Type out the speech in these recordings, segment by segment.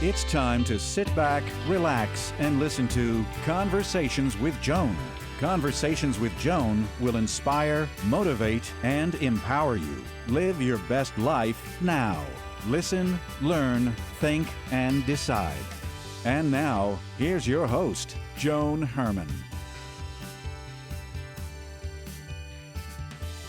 It's time to sit back, relax, and listen to Conversations with Joan. Conversations with Joan will inspire, motivate, and empower you. Live your best life now. Listen, learn, think, and decide. And now, here's your host, Joan Herman.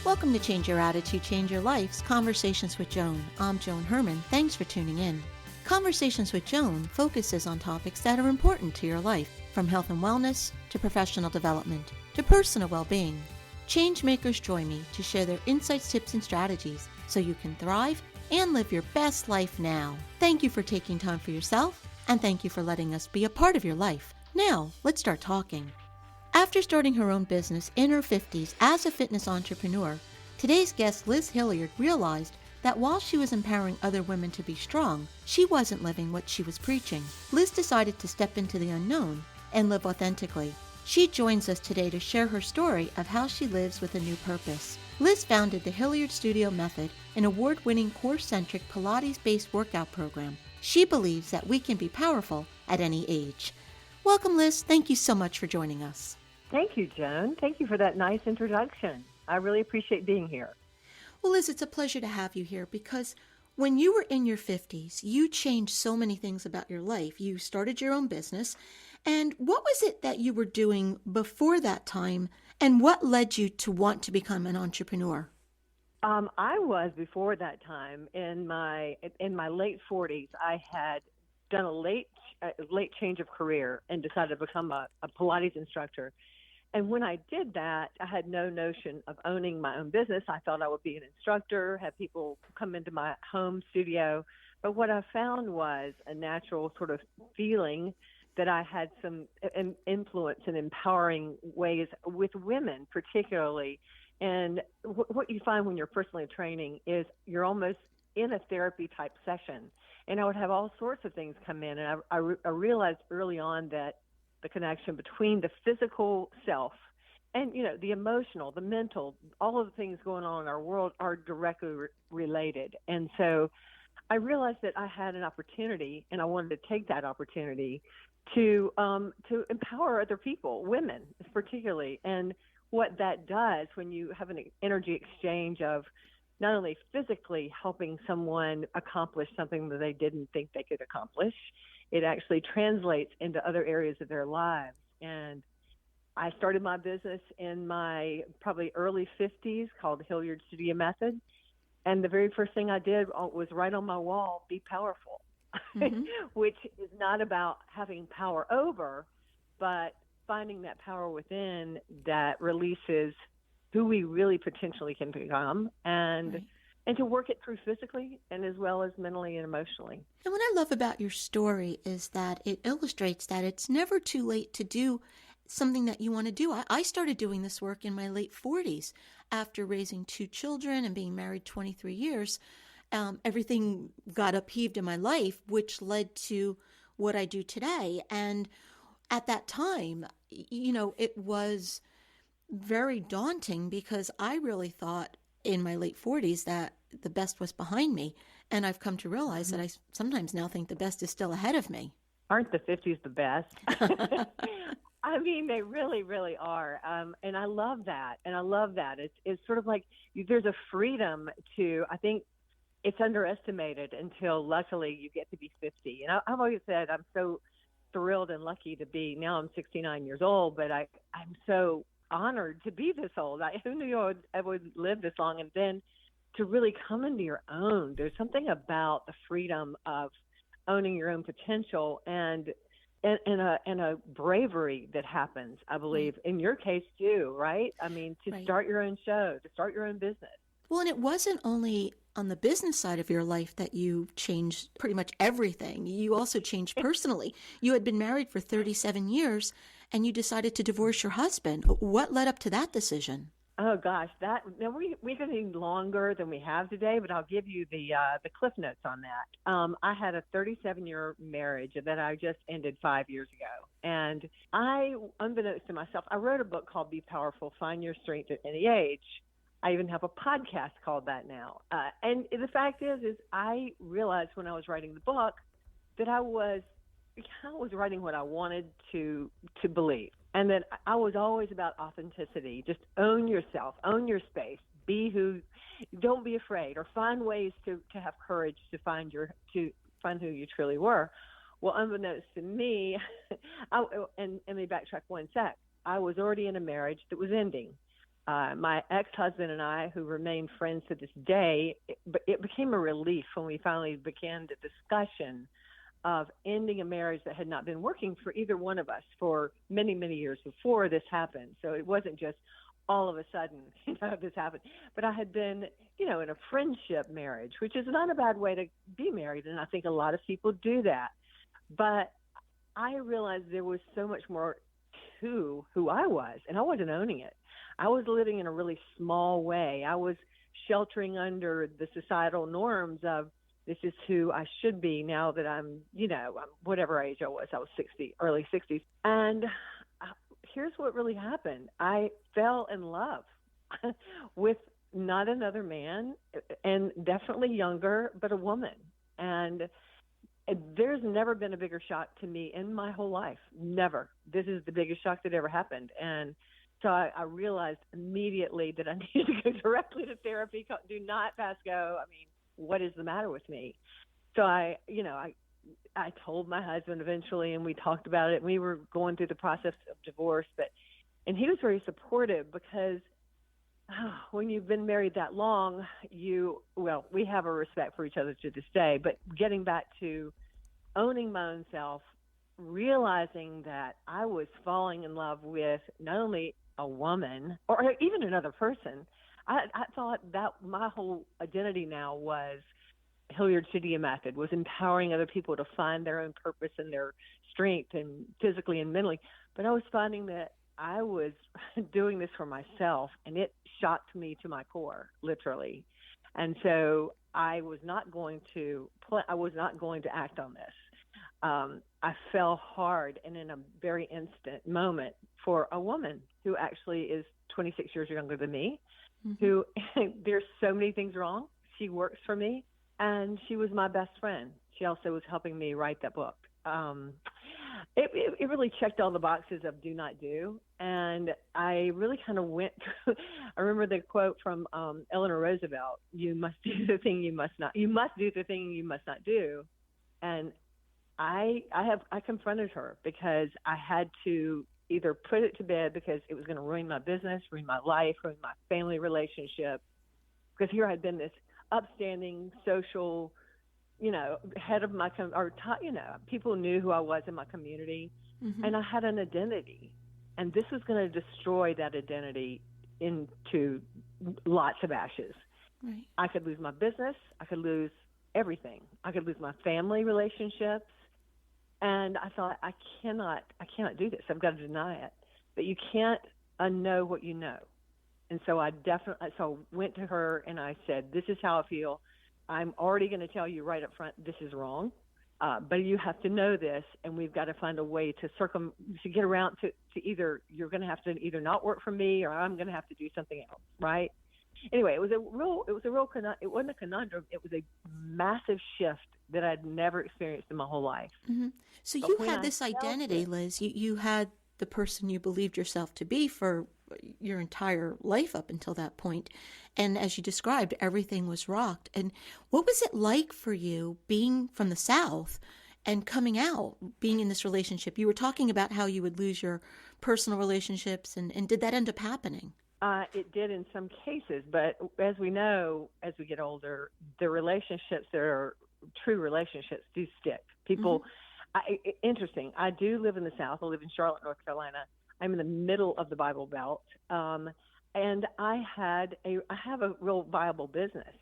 Welcome to Change Your Attitude, Change Your Life's Conversations with Joan. I'm Joan Herman. Thanks for tuning in. Conversations with Joan focuses on topics that are important to your life, from health and wellness to professional development to personal well-being. Change makers join me to share their insights, tips, and strategies so you can thrive and live your best life now. Thank you for taking time for yourself, and thank you for letting us be a part of your life. Now, let's start talking. After starting her own business in her 50s as a fitness entrepreneur, today's guest Liz Hilliard realized that while she was empowering other women to be strong, she wasn't living what she was preaching. Liz decided to step into the unknown and live authentically. She joins us today to share her story of how she lives with a new purpose. Liz founded the Hilliard Studio Method, an award-winning core-centric pilates-based workout program. She believes that we can be powerful at any age. Welcome, Liz. Thank you so much for joining us. Thank you, Joan. Thank you for that nice introduction. I really appreciate being here. Well, Liz, it's a pleasure to have you here because when you were in your 50s, you changed so many things about your life. You started your own business. And what was it that you were doing before that time, and what led you to want to become an entrepreneur? I was, before that time, in my late 40s, I had done a late change of career and decided to become a Pilates instructor. And when I did that, I had no notion of owning my own business. I thought I would be an instructor, have people come into my home studio. But what I found was a natural sort of feeling that I had some influence in empowering ways with women particularly. And what you find when you're personally training is you're almost in a therapy type session. And I would have all sorts of things come in. And I realized early on that the connection between the physical self and, the emotional, the mental, all of the things going on in our world are directly related. And so I realized that I had an opportunity, and I wanted to take that opportunity to empower other people, women particularly. And what that does when you have an energy exchange of not only physically helping someone accomplish something that they didn't think they could accomplish, it actually translates into other areas of their lives. And I started my business in my probably early 50s called Hilliard Studio Method. And the very first thing I did was write on my wall, be powerful, which is not about having power over, but finding that power within that releases who we really potentially can become and to work it through physically and as well as mentally and emotionally. And what I love about your story is that it illustrates that it's never too late to do something that you want to do. I started doing this work in my late 40s after raising 2 children and being married 23 years. Everything got upheaved in my life, which led to what I do today. And at that time, it was very daunting because I really thought in my late 40s that the best was behind me. And I've come to realize that I sometimes now think the best is still ahead of me. Aren't the 50s the best? I mean, they really, really are. And I love that. It's sort of like there's a freedom to, I think it's underestimated until luckily you get to be 50. And I've always said I'm so thrilled and lucky to be, now I'm 69 years old, but I'm so honored to be this old. Who knew I would live this long? And then to really come into your own, there's something about the freedom of owning your own potential and a bravery that happens, I believe, in your case too, right? I mean, to start your own show, to start your own business. Well, and it wasn't only on the business side of your life that you changed pretty much everything. You also changed personally. You had been married for 37 years and you decided to divorce your husband. What led up to that decision? Oh gosh, we've been longer than we have today, but I'll give you the cliff notes on that. I had a 37-year marriage that I just ended 5 years ago, and unbeknownst to myself, I wrote a book called "Be Powerful: Find Your Strength at Any Age." I even have a podcast called that now. And the fact is I realized when I was writing the book that I was writing what I wanted to believe, and that I was always about authenticity. Just own yourself, own your space, don't be afraid, or find ways to have courage to find who you truly were. Well, unbeknownst to me, and let me backtrack one sec. I was already in a marriage that was ending. My ex-husband and I, who remain friends to this day, it became a relief when we finally began the discussion of ending a marriage that had not been working for either one of us for many, many years before this happened. So it wasn't just all of a sudden, this happened. But I had been, in a friendship marriage, which is not a bad way to be married, and I think a lot of people do that. But I realized there was so much more to who I was, and I wasn't owning it. I was living in a really small way. I was sheltering under the societal norms of, this is who I should be now that I'm whatever age I was 60, early 60s. And here's what really happened. I fell in love with not another man, and definitely younger, but a woman. And there's never been a bigger shock to me in my whole life. Never. This is the biggest shock that ever happened. And so I realized immediately that I needed to go directly to therapy. Do not pass go. I mean, what is the matter with me? So I told my husband eventually, and we talked about it, and we were going through the process of divorce, and he was very supportive, because when you've been married that long, we have a respect for each other to this day, but getting back to owning my own self, realizing that I was falling in love with not only a woman or even another person. I thought that my whole identity now was Hilliard Studio Method, was empowering other people to find their own purpose and their strength, and physically and mentally. But I was finding that I was doing this for myself, and it shocked me to my core, literally. And so I was not going to act on this. I fell hard and in a very instant moment for a woman who actually is 26 years younger than me, who there's so many things wrong. She works for me, and she was my best friend. She also was helping me write that book. It really checked all the boxes of do not do. And I really kind of went through, I remember the quote from Eleanor Roosevelt, you must do the thing you must do the thing you must not do. And I confronted her, because I had to either put it to bed because it was going to ruin my business, ruin my life, ruin my family relationship. Because here I'd been this upstanding social, head of my, people knew who I was in my community, and I had an identity, and this was going to destroy that identity into lots of ashes. Right. I could lose my business. I could lose everything. I could lose my family relationships. And I thought, I cannot do this. I've got to deny it. But you can't unknow what you know. And so I went to her and I said, this is how I feel. I'm already going to tell you right up front, this is wrong. But you have to know this, and we've got to find a way to get around to either you're going to have to either not work for me, or I'm going to have to do something else, right? Anyway, it wasn't a conundrum. It was a massive shift that I'd never experienced in my whole life. So you had this identity, Liz. You had the person you believed yourself to be for your entire life up until that point. And as you described, everything was rocked. And what was it like for you being from the South and coming out, being in this relationship? You were talking about how you would lose your personal relationships, and did that end up happening? It did in some cases, but as we know, as we get older, the relationships that are true relationships do stick. People, interesting. I do live in the South. I live in Charlotte, North Carolina. I'm in the middle of the Bible Belt, and I have a real viable business.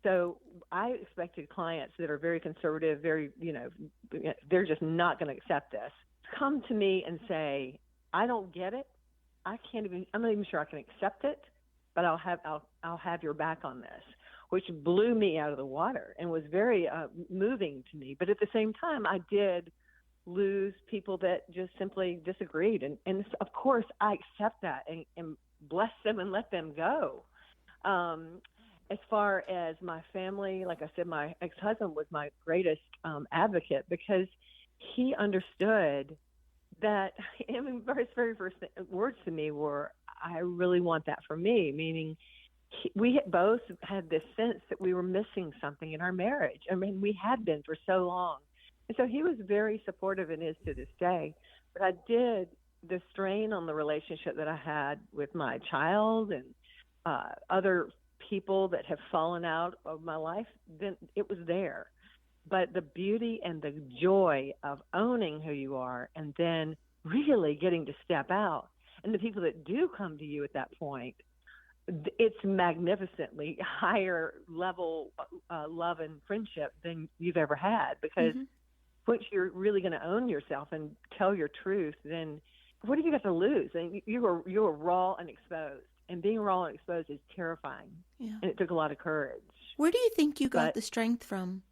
So I expected clients that are very conservative, they're just not going to accept this, come to me and say, I don't get it. I'm not even sure I can accept it, but I'll have your back on this, which blew me out of the water and was very moving to me. But at the same time, I did lose people that just simply disagreed. And of course, I accept that and bless them and let them go. as far as my family, like I said, my ex-husband was my greatest advocate, because he understood that. I mean, his very first words to me were, "I really want that for me," meaning we both had this sense that we were missing something in our marriage. I mean, we had been for so long. And so he was very supportive and is to this day. But the strain on the relationship that I had with my child and other people that have fallen out of my life, then it was there. But the beauty and the joy of owning who you are and then really getting to step out, and the people that do come to you at that point, it's magnificently higher level love and friendship than you've ever had, because once you're really going to own yourself and tell your truth, then what have you got to lose? And you were raw and exposed, and being raw and exposed is terrifying. Yeah. And it took a lot of courage. Where do you think you got the strength from?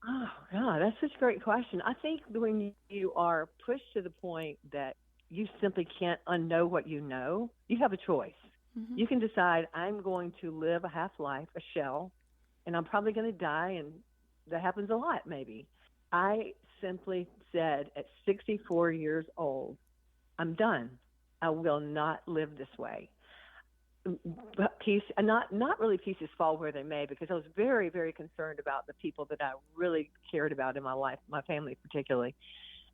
Oh, God, that's such a great question. I think when you are pushed to the point that you simply can't unknow what you know, you have a choice. You can decide, I'm going to live a half life, a shell, and I'm probably going to die, and that happens a lot maybe. I simply said at 64 years old, I'm done. I will not live this way. But not really pieces fall where they may, because I was very, very concerned about the people that I really cared about in my life, my family particularly.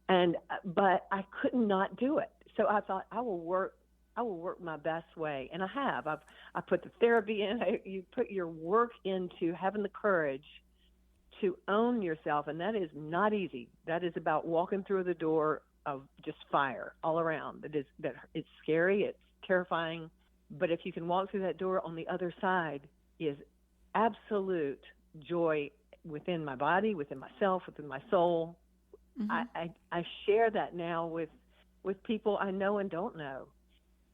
But I could not do it. So I thought, I will work my best way, and I have. I put the therapy in. You put your work into having the courage to own yourself, and that is not easy. That is about walking through the door of just fire all around. That it's scary, it's terrifying, but if you can walk through that door, on the other side is absolute joy within my body, within myself, within my soul. I share that now with people I know and don't know.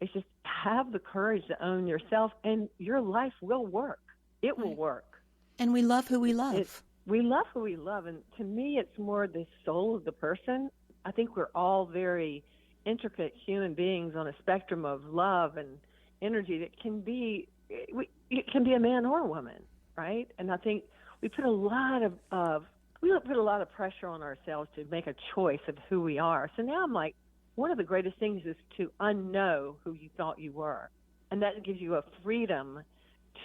It's just have the courage to own yourself, and your life will work. It will work. And we love who we love. We love who we love. And to me, it's more the soul of the person. I think we're all very intricate human beings on a spectrum of love and energy that can be, it can be a man or a woman, right? And I think we put a lot of pressure on ourselves to make a choice of who we are. So now I'm like, one of the greatest things is to unknow who you thought you were. And that gives you a freedom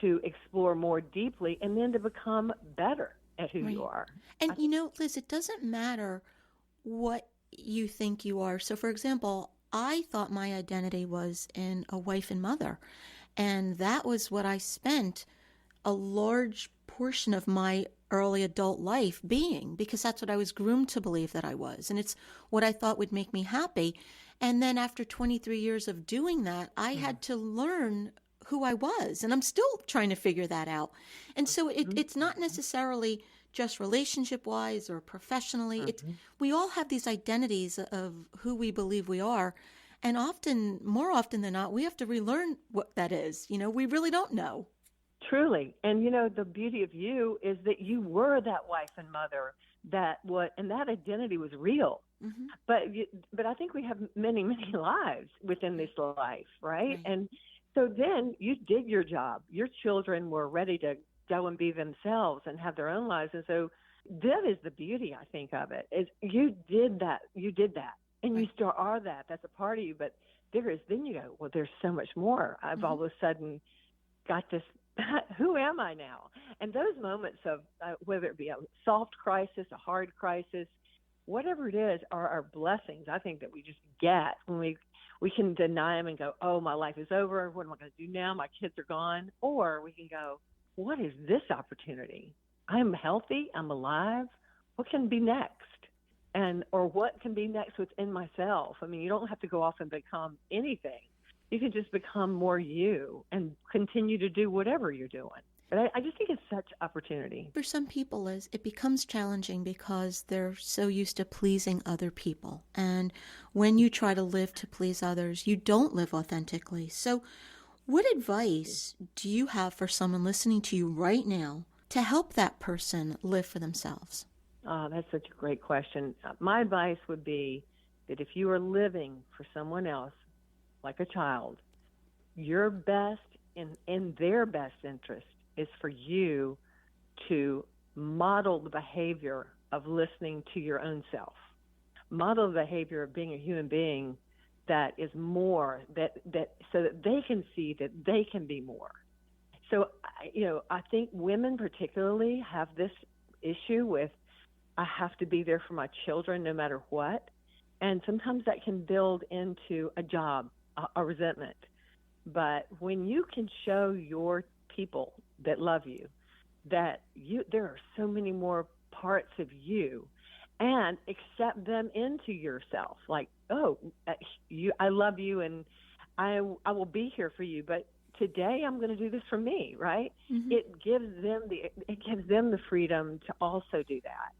to explore more deeply and then to become better at who you are. And Liz, it doesn't matter what you think you are. So for example, I thought my identity was in a wife and mother. And that was what I spent a large portion of my early adult life being, because that's what I was groomed to believe that I was. And it's what I thought would make me happy. And then after 23 years of doing that, I had to learn who I was. And I'm still trying to figure that out. And so it's not necessarily just relationship-wise or professionally. We all have these identities of who we believe we are. And more often than not, we have to relearn what that is. We really don't know. Truly. And, the beauty of you is that you were that wife and mother and that identity was real. But I think we have many, many lives within this life, right? And so then you did your job. Your children were ready to go and be themselves and have their own lives. And so that is the beauty, I think, of it, is you did that. And you still are that. That's a part of you. But then you go, well, there's so much more. I've all of a sudden got this. Who am I now? And those moments of whether it be a soft crisis, a hard crisis, whatever it is, are our blessings. I think that we just get when we can deny them and go, oh, my life is over. What am I going to do now? My kids are gone. Or we can go, what is this opportunity? I'm healthy. I'm alive. What can be next? Or what can be next within myself? I mean, you don't have to go off and become anything. You can just become more you and continue to do whatever you're doing. But I just think it's such opportunity. For some people, Liz, it becomes challenging because they're so used to pleasing other people. And when you try to live to please others, you don't live authentically. So what advice do you have for someone listening to you right now to help that person live for themselves? Oh, that's such a great question. My advice would be that if you are living for someone else, like a child, your best in their best interest is for you to model the behavior of listening to your own self. Model the behavior of being a human being that is more, that so that they can see that they can be more. So, I think women particularly have this issue with, I have to be there for my children no matter what. And sometimes that can build into a job, a resentment. But when you can show your people that love you that there are so many more parts of you, and accept them into yourself, like, I love you, and I will be here for you, but today I'm going to do this for me, right? Mm-hmm. It gives them the freedom to also do that.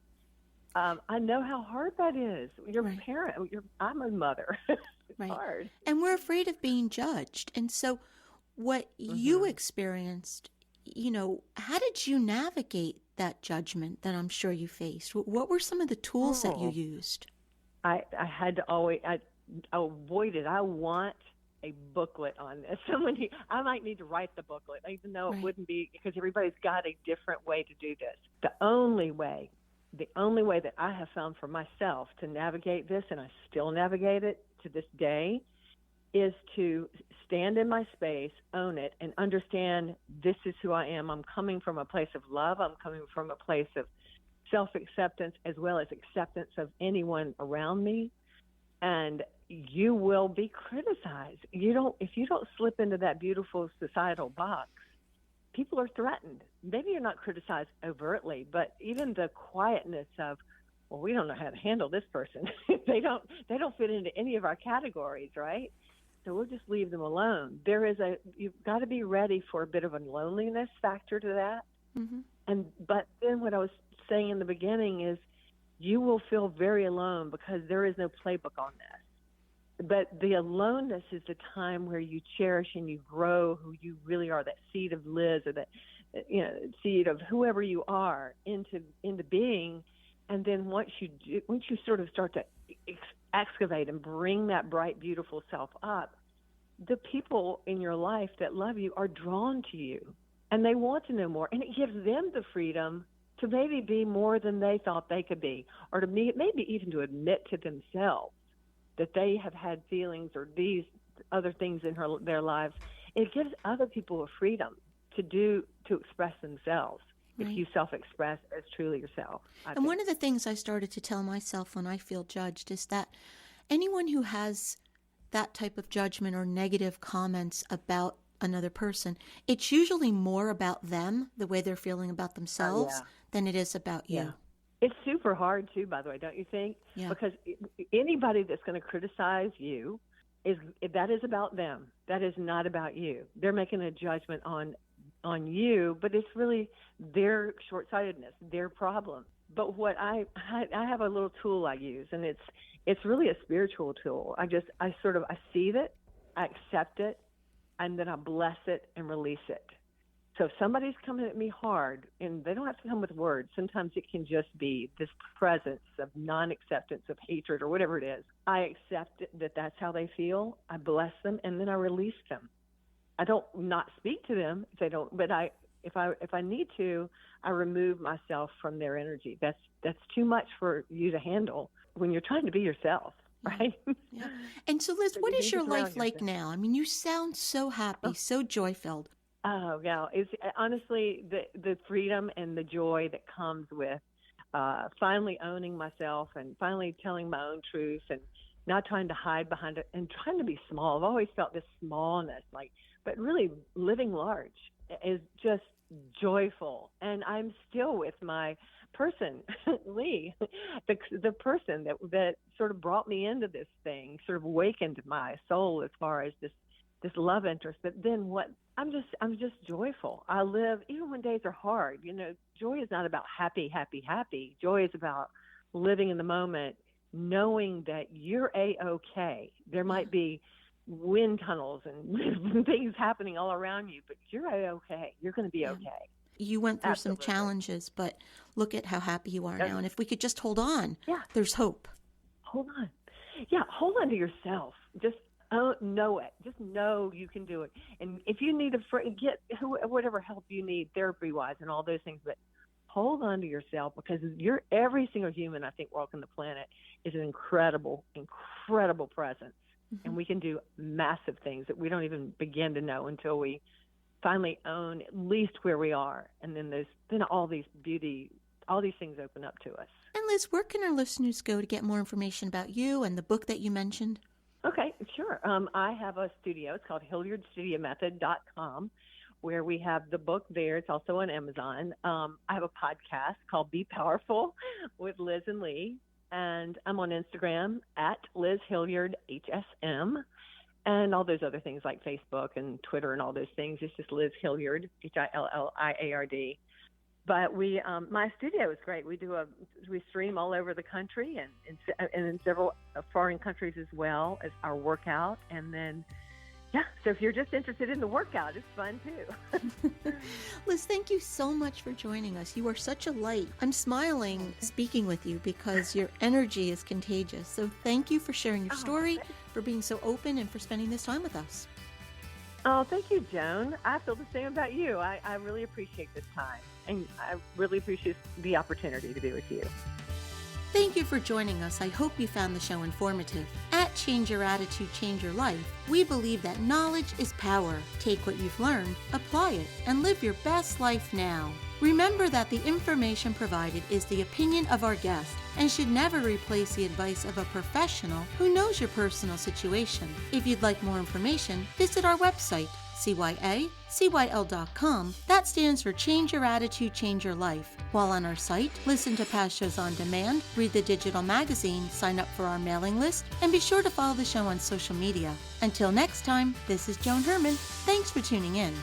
I know how hard that is. You're a parent. I'm a mother. It's hard. And we're afraid of being judged. And so what you experienced, how did you navigate that judgment that I'm sure you faced? What were some of the tools that you used? I had to always, I avoided, I want a booklet on this. I might need to write the booklet, even though it wouldn't be, because everybody's got a different way to do this. The only way that I have found for myself to navigate this, and I still navigate it to this day, is to stand in my space, own it, and understand this is who I am. I'm coming from a place of love. I'm coming from a place of self-acceptance as well as acceptance of anyone around me. And you will be criticized. If you don't slip into that beautiful societal box, people are threatened. Maybe you're not criticized overtly, but even the quietness of, well, we don't know how to handle this person. They don't fit into any of our categories, right? So we'll just leave them alone. You've got to be ready for a bit of a loneliness factor to that. Mm-hmm. But then what I was saying in the beginning is you will feel very alone because there is no playbook on this. But the aloneness is the time where you cherish and you grow who you really are, that seed of Liz or that seed of whoever you are into being. And then once you sort of start to excavate and bring that bright, beautiful self up, the people in your life that love you are drawn to you and they want to know more. And it gives them the freedom to maybe be more than they thought they could be, or to maybe even to admit to themselves that they have had feelings or these other things in their lives. It gives other people a freedom to express themselves. If you self-express as truly yourself. And one of the things I started to tell myself when I feel judged is that anyone who has that type of judgment or negative comments about another person, it's usually more about them, the way they're feeling about themselves, than it is about you. Yeah. It's super hard, too, by the way, don't you think? Yeah. Because anybody that's going to criticize you, that is about them. That is not about you. They're making a judgment on you, but it's really their short-sightedness, their problem. But what I have a little tool I use, and it's really a spiritual tool. I see it, I accept it, and then I bless it and release it. So if somebody's coming at me hard, and they don't have to come with words, sometimes it can just be this presence of non-acceptance, of hatred, or whatever it is. I accept it, that that's how they feel. I bless them, and then I release them. I don't not speak to them if they don't, but if I need to, I remove myself from their energy. That's too much for you to handle when you're trying to be yourself, right? Yeah. And so, Liz, what is your life like now? I mean, you sound so happy, so joy-filled. Oh, yeah. It's honestly the freedom and the joy that comes with finally owning myself and finally telling my own truth and not trying to hide behind it and trying to be small. I've always felt this smallness, but really living large is just joyful. And I'm still with my person, Lee, the person that sort of brought me into this thing, sort of awakened my soul as far as this love interest. But then I'm just joyful. I live, even when days are hard, joy is not about happy. Joy is about living in the moment, knowing that you're A-okay. There might be wind tunnels and things happening all around you, but you're A-okay. You're going to be okay. You went through some challenges, but look at how happy you are now. And if we could just hold on, there's hope. Hold on. Yeah, hold on to yourself. Just Oh, know it. Just know you can do it. And if you need get whatever help you need, therapy-wise and all those things, but hold on to yourself, because every single human, I think, walking the planet is an incredible, incredible presence. And we can do massive things that we don't even begin to know until we finally own at least where we are. And then all these things open up to us. And Liz, where can our listeners go to get more information about you and the book that you mentioned? Okay, sure. I have a studio. It's called HilliardStudioMethod.com, where we have the book there. It's also on Amazon. I have a podcast called Be Powerful with Liz and Lee. And I'm on Instagram at Liz Hilliard HSM, and all those other things like Facebook and Twitter and all those things. It's just Liz Hilliard, HILLIARD. But my studio is great. We stream all over the country and in several foreign countries as well as our workout. And then, so if you're just interested in the workout, it's fun too. Liz, thank you so much for joining us. You are such a light. I'm smiling speaking with you because your energy is contagious. So thank you for sharing your story, for being so open, and for spending this time with us. Oh, thank you, Joan. I feel the same about you. I really appreciate this time, and I really appreciate the opportunity to be with you. Thank you for joining us. I hope you found the show informative. At Change Your Attitude, Change Your Life, we believe that knowledge is power. Take what you've learned, apply it, and live your best life now. Remember that the information provided is the opinion of our guest and should never replace the advice of a professional who knows your personal situation. If you'd like more information, visit our website, cyacyl.com. That stands for Change Your Attitude, Change Your Life. While on our site, listen to past shows on demand, read the digital magazine, sign up for our mailing list, and be sure to follow the show on social media. Until next time, this is Joan Herman. Thanks for tuning in.